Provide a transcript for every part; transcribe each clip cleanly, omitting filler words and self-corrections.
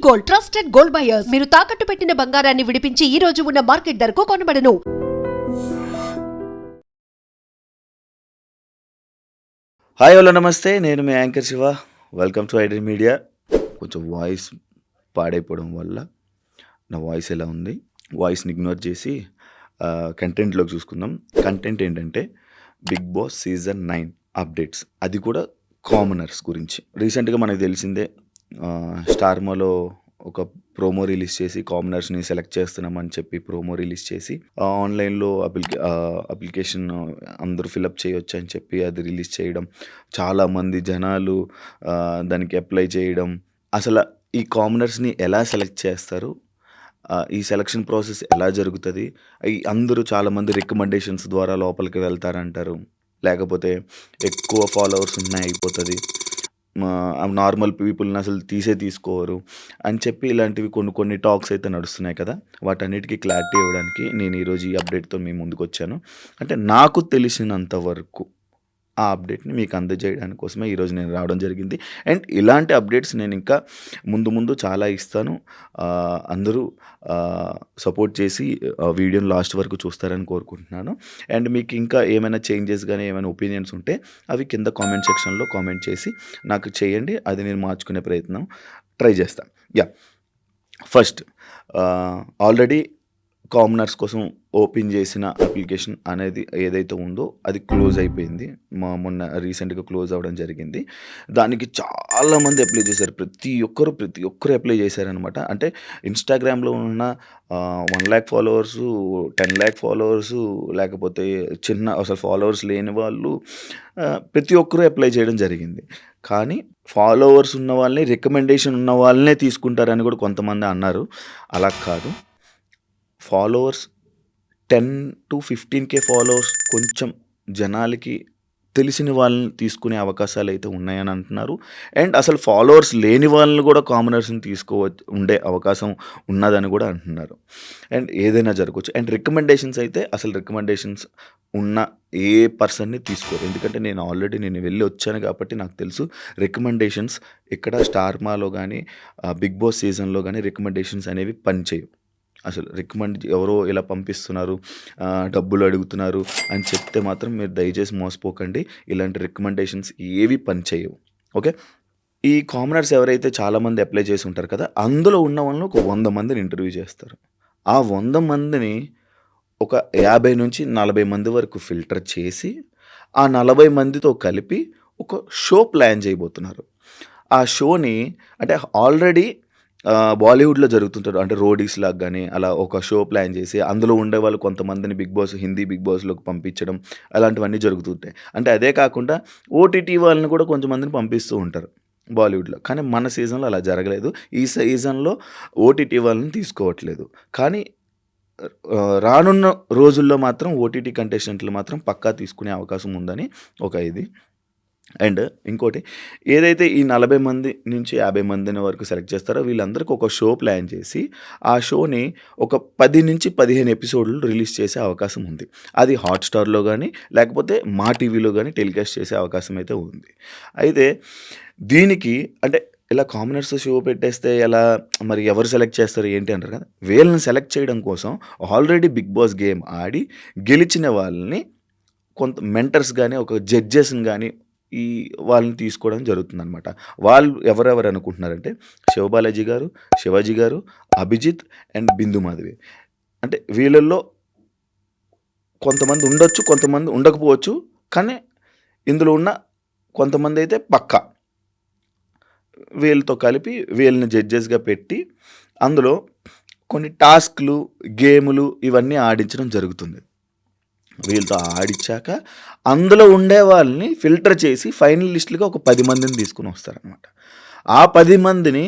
Gold, trusted gold buyers. మీరు తాకట్టు పెట్టిన బంగారాన్ని విడిపించి ఈ రోజు ఉన్న మార్కెట్ ధరకు కొనబడను. హాయ్ హలో నమస్తే, నేను మీ anchor Shiva. Welcome to iDream media. కొంచెం వాయిస్ పాడైపోవడం వల్ల నా వాయిస్ ఎలా ఉంది, వాయిస్ని ఇగ్నోర్ చేసి కంటెంట్లోకి చూసుకుందాం. కంటెంట్ ఏంటంటే బిగ్ బాస్ సీజన్ 9 అప్డేట్స్, అది కూడా కామనర్స్ గురించి. రీసెంట్గా మనకు తెలిసిందే, స్టార్మాలో ఒక ప్రోమో రిలీజ్ చేసి కామనర్స్ని సెలెక్ట్ చేస్తున్నామని చెప్పి ప్రోమో రిలీజ్ చేసి ఆన్లైన్లో అప్లికేషన్ అందరూ ఫిలప్ చేయొచ్చు అని చెప్పి అది రిలీజ్ చేయడం, చాలామంది జనాలు దానికి అప్లై చేయడం. అసలు ఈ కామనర్స్ని ఎలా సెలెక్ట్ చేస్తారు, ఈ సెలక్షన్ ప్రాసెస్ ఎలా జరుగుతుంది, అందరూ చాలామంది రికమెండేషన్స్ ద్వారా లోపలికి వెళ్తారంటారు, లేకపోతే ఎక్కువ ఫాలోవర్స్ ఉన్నాయి అయిపోతుంది, నార్మల్ పీపుల్ని అసలు తీసుకోరు అని చెప్పి ఇలాంటివి కొన్ని టాక్స్ అయితే నడుస్తున్నాయి కదా. వాటన్నిటికీ క్లారిటీ ఇవ్వడానికి నేను ఈరోజు ఈ అప్డేట్తో మీ ముందుకు వచ్చాను. అంటే నాకు తెలిసినంత వరకు ఆ అప్డేట్ని మీకు అందజేయడానికి కోసమే ఈరోజు నేను రావడం జరిగింది. అండ్ ఇలాంటి అప్డేట్స్ నేను ఇంకా ముందు చాలా ఇస్తాను. అందరూ సపోర్ట్ చేసి వీడియోని లాస్ట్ వరకు చూస్తారని కోరుకుంటున్నాను. అండ్ మీకు ఇంకా ఏమైనా చేంజెస్ కానీ ఏమైనా ఒపీనియన్స్ ఉంటే అవి కింద కామెంట్ సెక్షన్లో కామెంట్ చేసి నాకు చేయండి. అది నేను మార్చుకునే ప్రయత్నం ట్రై చేస్తాను. ఫస్ట్, ఆల్రెడీ కామనర్స్ కోసం ఓపెన్ చేసిన అప్లికేషన్ అనేది ఏదైతే ఉందో అది క్లోజ్ అయిపోయింది. మొన్న రీసెంట్గా క్లోజ్ అవ్వడం జరిగింది. దానికి చాలామంది అప్లై చేశారు. ప్రతి ఒక్కరు అప్లై చేశారనమాట. అంటే ఇన్స్టాగ్రామ్లో ఉన్న 1 lakh ఫాలోవర్సు, 10 lakh ఫాలోవర్సు, లేకపోతే అసలు ఫాలోవర్స్ లేని వాళ్ళు ప్రతి ఒక్కరూ అప్లై చేయడం జరిగింది. కానీ ఫాలోవర్స్ ఉన్న వాళ్ళని, రికమెండేషన్ ఉన్న వాళ్ళనే తీసుకుంటారని కూడా కొంతమంది అన్నారు. అలా కాదు, ఫాలోవర్స్ 10 to 15K ఫాలోవర్స్ కొంచెం జనాలకి తెలిసిన వాళ్ళని తీసుకునే అవకాశాలు అయితే ఉన్నాయని అంటున్నారు. అండ్ అసలు ఫాలోవర్స్ లేని వాళ్ళని కూడా కామనర్స్ని ఉండే అవకాశం ఉన్నదని కూడా అంటున్నారు. అండ్ ఏదైనా జరగవచ్చు. అండ్ రికమెండేషన్స్ అయితే అసలు రికమెండేషన్స్ ఉన్న ఏ పర్సన్ని తీసుకోరు. ఎందుకంటే నేను ఆల్రెడీ వెళ్ళి వచ్చాను కాబట్టి నాకు తెలుసు రికమెండేషన్స్ ఇక్కడ స్టార్మాలో కానీ బిగ్ బాస్ సీజన్లో కానీ రికమెండేషన్స్ అనేవి పనిచేయవు. అసలు ఎవరో ఇలా పంపిస్తున్నారు, డబ్బులు అడుగుతున్నారు అని చెప్తే మాత్రం మీరు దయచేసి మోసపోకండి. ఇలాంటి రికమెండేషన్స్ ఏవి పనిచేయవు. ఓకే, ఈ కామనర్స్ ఎవరైతే చాలామంది అప్లై చేసి ఉంటారు కదా, అందులో ఉన్న వాళ్ళని ఒక 100 మందిని ఇంటర్వ్యూ చేస్తారు. ఆ 100 మందిని ఒక 50 నుంచి 40 మంది వరకు ఫిల్టర్ చేసి ఆ 40 మందితో కలిపి ఒక షో ప్లాన్ చేయబోతున్నారు. ఆ షోని అంటే ఆల్రెడీ బాలీవుడ్లో జరుగుతుంటారు. అంటే రోడీస్ లాగా కానీ అలా ఒక షో ప్లాన్ చేసి అందులో ఉండే వాళ్ళు కొంతమందిని హిందీ బిగ్ బాస్లోకి పంపించడం, అలాంటివన్నీ జరుగుతుంటాయి. అంటే అదే కాకుండా ఓటీటీ వాళ్ళని కూడా కొంతమందిని పంపిస్తూ ఉంటారు బాలీవుడ్లో. కానీ మన సీజన్లో అలా జరగలేదు. ఈ సీజన్లో ఓటీటీ వాళ్ళని తీసుకోవట్లేదు. కానీ రానున్న రోజుల్లో మాత్రం ఓటీటీ కంటెస్టెంట్లు మాత్రం పక్కా తీసుకునే అవకాశం ఉందని ఒక ఇది. అండ్ ఇంకోటి, ఏదైతే ఈ 40 మంది నుంచి 50 మందిని వరకు సెలెక్ట్ చేస్తారో వీళ్ళందరికీ ఒక షో ప్లాన్ చేసి ఆ షోని ఒక 10 నుంచి 15 ఎపిసోడ్లు రిలీజ్ చేసే అవకాశం ఉంది. అది హాట్స్టార్లో కానీ లేకపోతే మా టీవీలో కానీ టెలికాస్ట్ చేసే అవకాశం అయితే ఉంది. అయితే దీనికి అంటే ఇలా కామనర్స్ షో పెట్టేస్తే ఎలా, మరి ఎవరు సెలెక్ట్ చేస్తారు ఏంటి అంటారు కదా. వీళ్ళని సెలెక్ట్ చేయడం కోసం ఆల్రెడీ బిగ్ బాస్ గేమ్ ఆడి గెలిచిన వాళ్ళని కొంత మెంటర్స్ కానీ ఒక జడ్జెస్ని కానీ వాళ్ళని తీసుకోవడం జరుగుతుందన్నమాట. వాళ్ళు ఎవరెవరు అనుకుంటున్నారంటే శివబాలాజీ గారు, శివాజీ గారు, అభిజిత్ అండ్ బిందు మాధవి. అంటే వీళ్ళల్లో కొంతమంది ఉండొచ్చు, కొంతమంది ఉండకపోవచ్చు. కానీ ఇందులో ఉన్న కొంతమంది అయితే పక్కా వీళ్ళతో కలిపి వీళ్ళని జడ్జెస్గా పెట్టి అందులో కొన్ని టాస్క్లు, గేములు ఇవన్నీ ఆడించడం జరుగుతుంది. వీళ్ళతో ఆడిచ్చాక అందులో ఉండే వాళ్ళని ఫిల్టర్ చేసి ఫైనల్ లిస్టులుగా ఒక 10 మందిని తీసుకుని వస్తారనమాట. ఆ 10 మందిని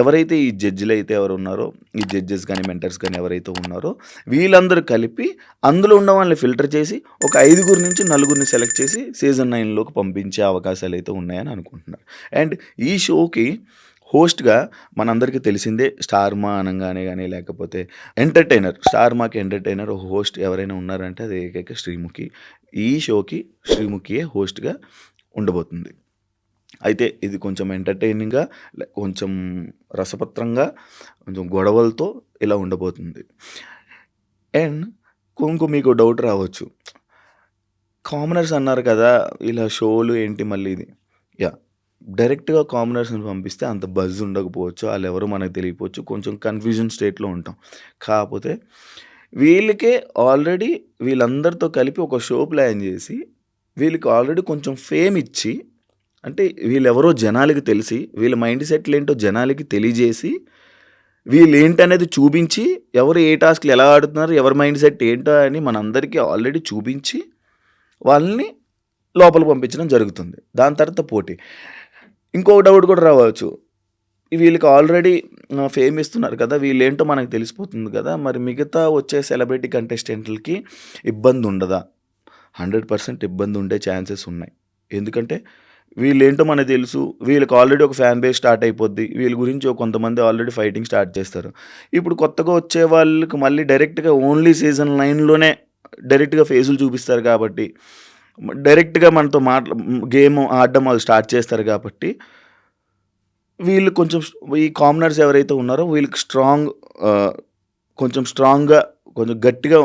ఎవరైతే ఈ జడ్జిలు అయితే ఎవరు ఉన్నారో, ఈ జడ్జెస్ కానీ మెంటర్స్ కానీ ఎవరైతే ఉన్నారో వీళ్ళందరూ కలిపి అందులో ఉన్న వాళ్ళని ఫిల్టర్ చేసి ఒక 5 నుంచి 4 సెలెక్ట్ చేసి సీజన్ 9లోకి పంపించే అవకాశాలు అయితే ఉన్నాయని అనుకుంటున్నారు. అండ్ ఈ షోకి హోస్ట్గా మనందరికీ తెలిసిందే, స్టార్మా అనగానే కానీ లేకపోతే స్టార్మాకి ఎంటర్టైనర్ హోస్ట్ ఎవరైనా ఉన్నారంటే అది ఏకైక శ్రీముఖి. ఈ షోకి శ్రీముఖియే హోస్ట్గా ఉండబోతుంది. అయితే ఇది కొంచెం ఎంటర్టైనింగ్గా, కొంచెం రసపత్రంగా కొంచెం గొడవలతో ఇలా ఉండబోతుంది. అండ్ మీకు డౌట్ రావచ్చు, కామనర్స్ అన్నారు కదా, ఇలా షోలు ఏంటి మళ్ళీ ఇది. డైరెక్ట్గా కామనర్స్ని పంపిస్తే అంత బజ్ ఉండకపోవచ్చు, వాళ్ళు ఎవరో మనకు తెలియకపోవచ్చు, కొంచెం కన్ఫ్యూజన్ స్టేట్లో ఉంటాం. కాకపోతే వీళ్ళకే ఆల్రెడీ వీళ్ళందరితో కలిపి ఒక షో ప్లాన్ చేసి వీళ్ళకి ఆల్రెడీ కొంచెం ఫేమ్ ఇచ్చి, అంటే వీళ్ళెవరో జనాలకి తెలిసి, వీళ్ళ మైండ్ సెట్లు ఏంటో జనాలకి తెలియజేసి, వీళ్ళు ఏంటనేది చూపించి, ఎవరు ఏ టాస్క్లు ఎలా ఆడుతున్నారు, ఎవరి మైండ్ సెట్ ఏంటో అని మనందరికీ ఆల్రెడీ చూపించి వాళ్ళని లోపలికి పంపించడం జరుగుతుంది. దాని తర్వాత పోటీ. ఇంకొక డౌట్ కూడా రావచ్చు, వీళ్ళకి ఆల్రెడీ ఫేమ్ ఇస్తున్నారు కదా, వీళ్ళేంటో మనకు తెలిసిపోతుంది కదా, మరి మిగతా వచ్చే సెలబ్రిటీ కంటెస్టెంట్లకి ఇబ్బంది ఉండదా? 100% ఇబ్బంది ఉండే ఛాన్సెస్ ఉన్నాయి. ఎందుకంటే వీళ్ళేంటో మనకు తెలుసు, వీళ్ళకి ఆల్రెడీ ఒక ఫ్యాన్ బేస్ స్టార్ట్ అయిపోద్ది, వీళ్ళ గురించి కొంతమంది ఆల్రెడీ ఫైటింగ్ స్టార్ట్ చేస్తారు. ఇప్పుడు కొత్తగా వచ్చే వాళ్ళకి మళ్ళీ డైరెక్ట్గా ఓన్లీ సీజన్ 9లోనే డైరెక్ట్గా ఫేసులు చూపిస్తారు కాబట్టి, డైరెక్ట్గా మనతో గేమ్ ఆడడం వాళ్ళు స్టార్ట్ చేస్తారు కాబట్టి, వీళ్ళు కొంచెం ఈ కామనర్స్ ఎవరైతే ఉన్నారో వీళ్ళకి కొంచెం స్ట్రాంగ్గా కొంచెం గట్టిగా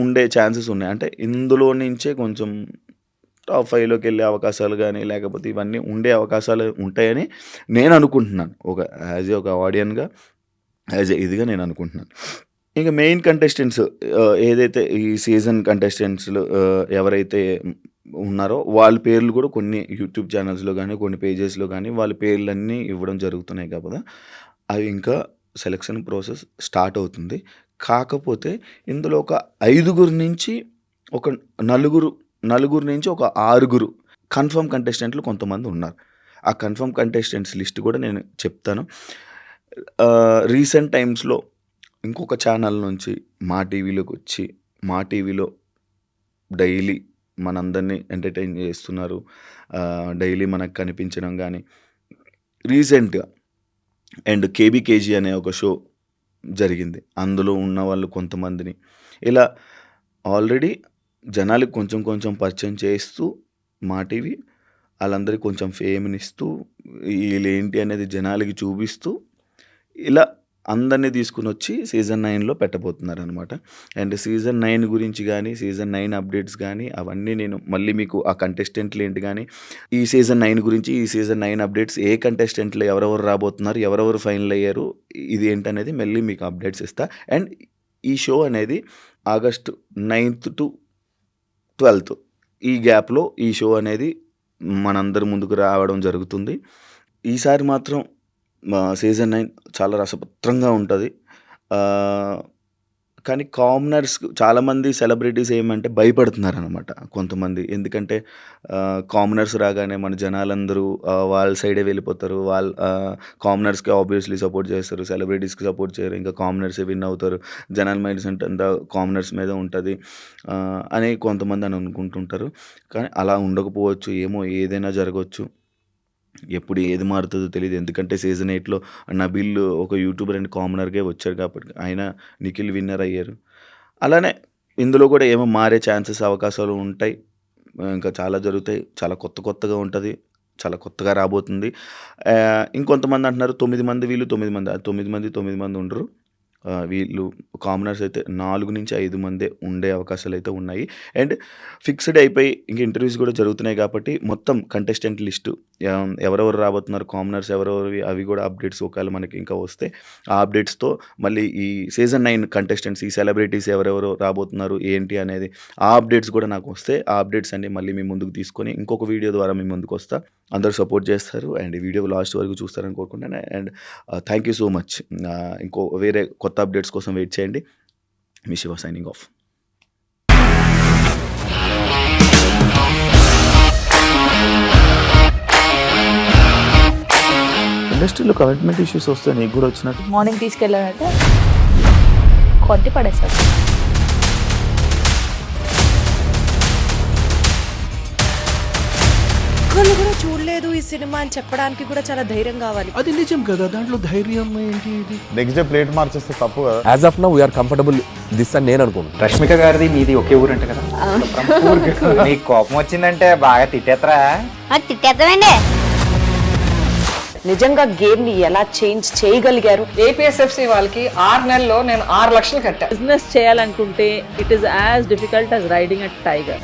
ఉండే ఛాన్సెస్ ఉన్నాయి. అంటే ఇందులో నుంచే కొంచెం టాప్ 5లోకి వెళ్ళే అవకాశాలు కానీ, లేకపోతే ఇవన్నీ ఉండే అవకాశాలు ఉంటాయని నేను అనుకుంటున్నాను. యాజ్ ఒక ఆడియన్గా, ఇదిగా నేను అనుకుంటున్నాను. ఇంకా మెయిన్ కంటెస్టెంట్స్ ఏదైతే ఈ సీజన్ కంటెస్టెంట్స్లో ఎవరైతే ఉన్నారో వాళ్ళ పేర్లు కూడా కొన్ని యూట్యూబ్ ఛానల్స్లో కానీ, కొన్ని పేజెస్లో కానీ వాళ్ళ పేర్లన్నీ ఇవ్వడం జరుగుతున్నాయి కాబట్టి అవి ఇంకా సెలక్షన్ ప్రాసెస్ స్టార్ట్ అవుతుంది. కాకపోతే ఇందులో ఒక 5 నుంచి ఒక నలుగురు నుంచి ఒక 6 కన్ఫర్మ్ కంటెస్టెంట్లు కొంతమంది ఉన్నారు. ఆ కన్ఫర్మ్ కంటెస్టెంట్స్ లిస్ట్ కూడా నేను చెప్తాను. రీసెంట్ టైమ్స్లో ఇంకొక ఛానల్ నుంచి మా టీవీలోకి వచ్చి, మా టీవీలో డైలీ మనందరినీ ఎంటర్టైన్ చేస్తున్నారు, డైలీ మనకు కనిపించడం కానీ, రీసెంట్గా అండ్ కేబీకేజీ అనే ఒక షో జరిగింది. అందులో ఉన్న వాళ్ళు కొంతమందిని ఇలా ఆల్రెడీ జనాలకు కొంచెం కొంచెం పరిచయం చేస్తూ, మా టీవీ వాళ్ళందరికీ కొంచెం ఫేమ్నిస్తూ, వీళ్ళు ఏంటి అనేది జనాలకి చూపిస్తూ, ఇలా అందరినీ తీసుకుని వచ్చి సీజన్ 9లో పెట్టబోతున్నారు అనమాట. అండ్ సీజన్ 9 గురించి కానీ, సీజన్ 9 అప్డేట్స్ కానీ అవన్నీ నేను మళ్ళీ మీకు ఆ కంటెస్టెంట్లు ఏంటి కానీ, ఈ సీజన్ 9 గురించి, ఈ సీజన్ 9 అప్డేట్స్, ఏ కంటెస్టెంట్లు ఎవరెవరు రాబోతున్నారు, ఎవరెవరు ఫైనల్ అయ్యారు, ఇది ఏంటనేది మళ్ళీ మీకు అప్డేట్స్ ఇస్తా. అండ్ ఈ షో అనేది ఆగస్టు 9th to 12th ఈ గ్యాప్లో ఈ షో అనేది మనందరి ముందుకు రావడం జరుగుతుంది. ఈసారి మాత్రం సీజన్ 9 చాలా రసపత్రంగా ఉంటుంది. కానీ కామనర్స్ చాలామంది సెలబ్రిటీస్ ఏమంటే భయపడుతున్నారనమాట కొంతమంది. ఎందుకంటే కామనర్స్ రాగానే మన జనాలందరూ వాళ్ళ సైడే వెళ్ళిపోతారు. కామనర్స్కి ఆబ్వియస్లీ సపోర్ట్ చేస్తారు, సెలబ్రిటీస్కి సపోర్ట్ చేయరు. ఇంకా కామనర్సే విన్ అవుతారు, జనాల మైండ్ సెట్ అంతా కామనర్స్ మీద ఉంటుంది అని కొంతమంది అని అనుకుంటుంటారు. కానీ అలా ఉండకపోవచ్చు, ఏమో ఏదైనా జరగవచ్చు, ఎప్పుడు ఏది మారుతుందో తెలియదు. ఎందుకంటే సీజన్ 8లో నబీల్ ఒక యూట్యూబర్ అండ్ కామనర్గా వచ్చారు కాబట్టి ఆయన నిఖిల్ విన్నర్ అయ్యారు. అలానే ఇందులో కూడా ఏమో మారే ఛాన్సెస్, అవకాశాలు ఉంటాయి. ఇంకా చాలా జరుగుతాయి, చాలా కొత్తగా ఉంటుంది, చాలా కొత్తగా రాబోతుంది. ఇంకొంతమంది అంటున్నారు 9 మంది వీళ్ళు, 9 మంది 9 మంది ఉండరు. వీళ్ళు కామనర్స్ అయితే 4 నుంచి 5 మందే ఉండే అవకాశాలు అయితే ఉన్నాయి. అండ్ ఫిక్స్డ్ అయిపోయి ఇంక ఇంటర్వ్యూస్ కూడా జరుగుతున్నాయి కాబట్టి మొత్తం కంటెస్టెంట్ లిస్టు ఎవరెవరు రాబోతున్నారు, కామనర్స్ ఎవరెవరు, అవి కూడా అప్డేట్స్ ఒకవేళ మనకి ఇంకా వస్తే ఆ అప్డేట్స్తో మళ్ళీ ఈ సీజన్ 9 కంటెస్టెంట్స్, ఈ సెలబ్రిటీస్ ఎవరెవరు రాబోతున్నారు ఏంటి అనేది ఆ అప్డేట్స్ కూడా నాకు వస్తే ఆ అప్డేట్స్ అన్ని మళ్ళీ మీ ముందుకు తీసుకొని ఇంకొక వీడియో ద్వారా మీ ముందుకు వస్తా. అందరూ సపోర్ట్ చేస్తారు అండ్ ఈ వీడియో లాస్ట్ వరకు చూస్తారని కోరుకుంటాను. And thank you so much. ఇంకో వేరే కొత్త అప్డేట్స్ కోసం వెయిట్ చేయండి. మీ శివ సైనింగ్ ఆఫ్. ఇండస్ట్రీలో కమిట్మెంట్ ఇష్యూస్ వస్తే నీకు కూడా వచ్చినట్టు? మార్నింగ్ తీసుకెళ్ళానంటే కొట్టి పడేస్తారు. ఒక్కళ్ళు కూడా చూడలేదు ఈ సినిమా అని చెప్పడానికి కూడా చాలా ధైర్యం కావాలి. అది నిజం కదా, దాంట్లో ధైర్యం ఏంటి? ఇది నెక్స్ట్ డే ప్లేట్ మార్చేస్తే తప్పు కదా. As of now we are comfortable this అని నేను అనుకుంటున్నాను. రష్మిక గారిది మీది ఒకే ఊరు అంటే కదా. నీకు కోపం వచ్చిందంటే బాగా తిట్టేత్తరా? తిట్టేద్దామండి. నిజంగా గేమ్ ని ఎలా చేంజ్ చేయగలిగారు? ఏపీఎస్ఎఫ్సి వాళ్ళకి 6 నెలల్లో నేను 6 లక్షలు కట్టా. బిజినెస్ చేయాలనుకుంటే it is as difficult as riding a tiger.